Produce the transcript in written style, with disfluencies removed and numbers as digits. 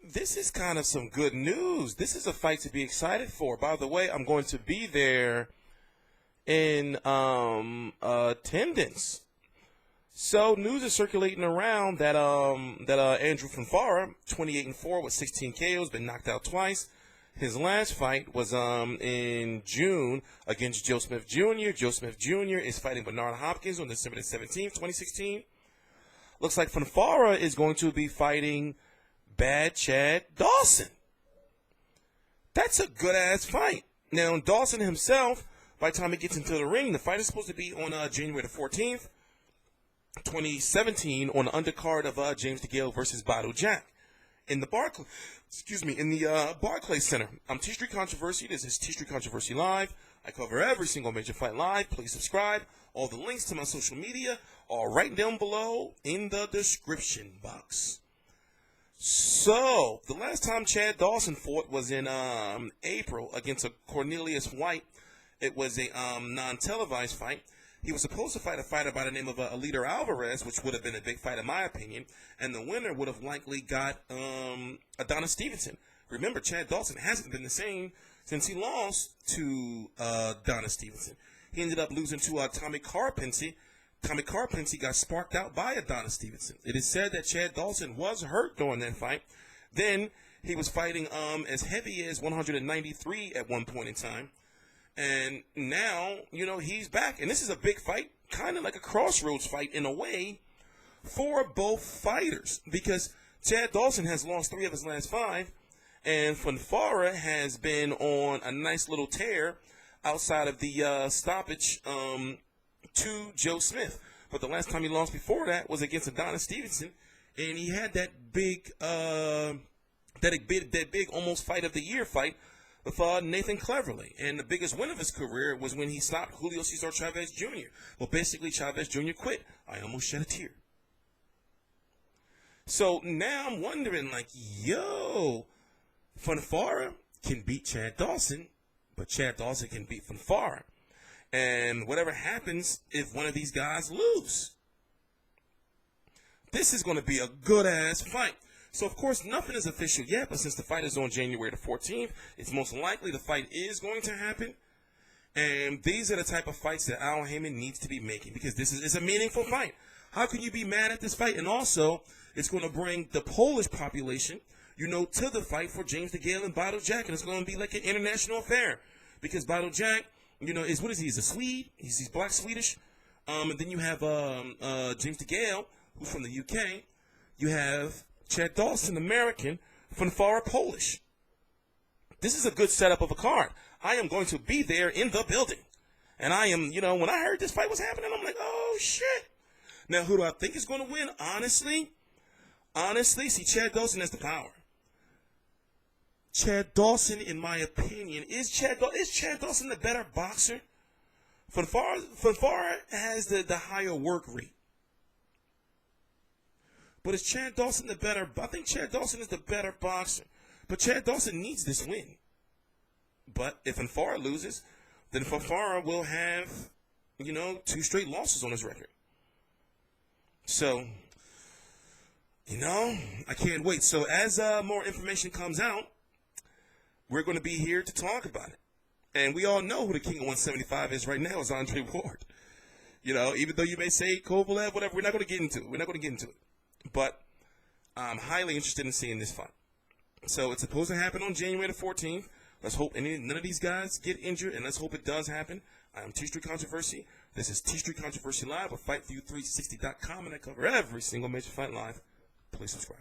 This is kind of some good news. This is a fight to be excited for. By the way, I'm going to be there in attendance. So news is circulating around that Andrew Fonfara, 28-4 with 16 KOs, been knocked out twice. His last fight was in June against Joe Smith Jr. Joe Smith Jr. is fighting Bernard Hopkins on December 17th, 2016. Looks like Fonfara is going to be fighting Bad Chad Dawson. That's a good-ass fight. Now, Dawson himself, by the time he gets into the ring, the fight is supposed to be on January the 14th, 2017, on the undercard of James DeGale versus Badou Jack in the Barclays Center. I'm TstreeT Controversy. This is TstreeT Controversy Live. I cover every single major fight live. Please subscribe. All the links to my social media are right down below in the description box. So, the last time Chad Dawson fought was in April against a Cornelius White. It was a non-televised fight. He was supposed to fight a fighter by the name of Alida Alvarez, which would have been a big fight in my opinion, and the winner would have likely got Adonis Stevenson. Remember, Chad Dawson hasn't been the same since he lost to Adonis Stevenson. He ended up losing to Tommy Carpenter. Tommy Carpenter got sparked out by Adonis Stevenson. It is said that Chad Dawson was hurt during that fight. Then he was fighting as heavy as 193 at one point in time. And now, he's back. And this is a big fight, kind of like a crossroads fight in a way for both fighters. Because Chad Dawson has lost 3 of his last 5. And Fonfara has been on a nice little tear outside of the stoppage to Joe Smith. But the last time he lost before that was against Adonis Stevenson, and he had that big almost fight of the year fight with Nathan Cleverly. And the biggest win of his career was when he stopped Julio Cesar Chavez Jr. Well, basically Chavez Jr. quit. I almost shed a tear. So now I'm wondering, Fonfara can beat Chad Dawson, but Chad Dawson can beat Fonfara. And whatever happens if one of these guys lose, this is going to be a good-ass fight. So, of course, nothing is official yet, but since the fight is on January the 14th, it's most likely the fight is going to happen. And these are the type of fights that Al Heyman needs to be making, because this is a meaningful fight. How can you be mad at this fight? And also, it's going to bring the Polish population, to the fight for James DeGale and Badou Jack, and it's going to be like an international affair, because Badou Jack, what is he? He's a Swede. He's black Swedish. And then you have James DeGale, who's from the UK. You have Chad Dawson, American. Fonfara, Polish. This is a good setup of a card. I am going to be there in the building. And I am, when I heard this fight was happening, I'm like, oh, shit. Now, who do I think is going to win? Honestly, see, Chad Dawson has the power. Chad Dawson, in my opinion, is Chad Dawson the better boxer? Fonfara has the higher work rate. But is Chad Dawson the better? I think Chad Dawson is the better boxer. But Chad Dawson needs this win. But if Fonfara loses, then Fonfara will have, 2 straight losses on his record. So, I can't wait. So as more information comes out, we're going to be here to talk about it. And we all know who the king of 175 is right now is Andrzej Ward. Even though you may say Kovalev, whatever, we're not going to get into it. We're not going to get into it. But I'm highly interested in seeing this fight. So it's supposed to happen on January the 14th. Let's hope none of these guys get injured, and let's hope it does happen. I am TstreeT Controversy. This is TstreeT Controversy Live with FightView360.com, and I cover every single major fight live. Please subscribe.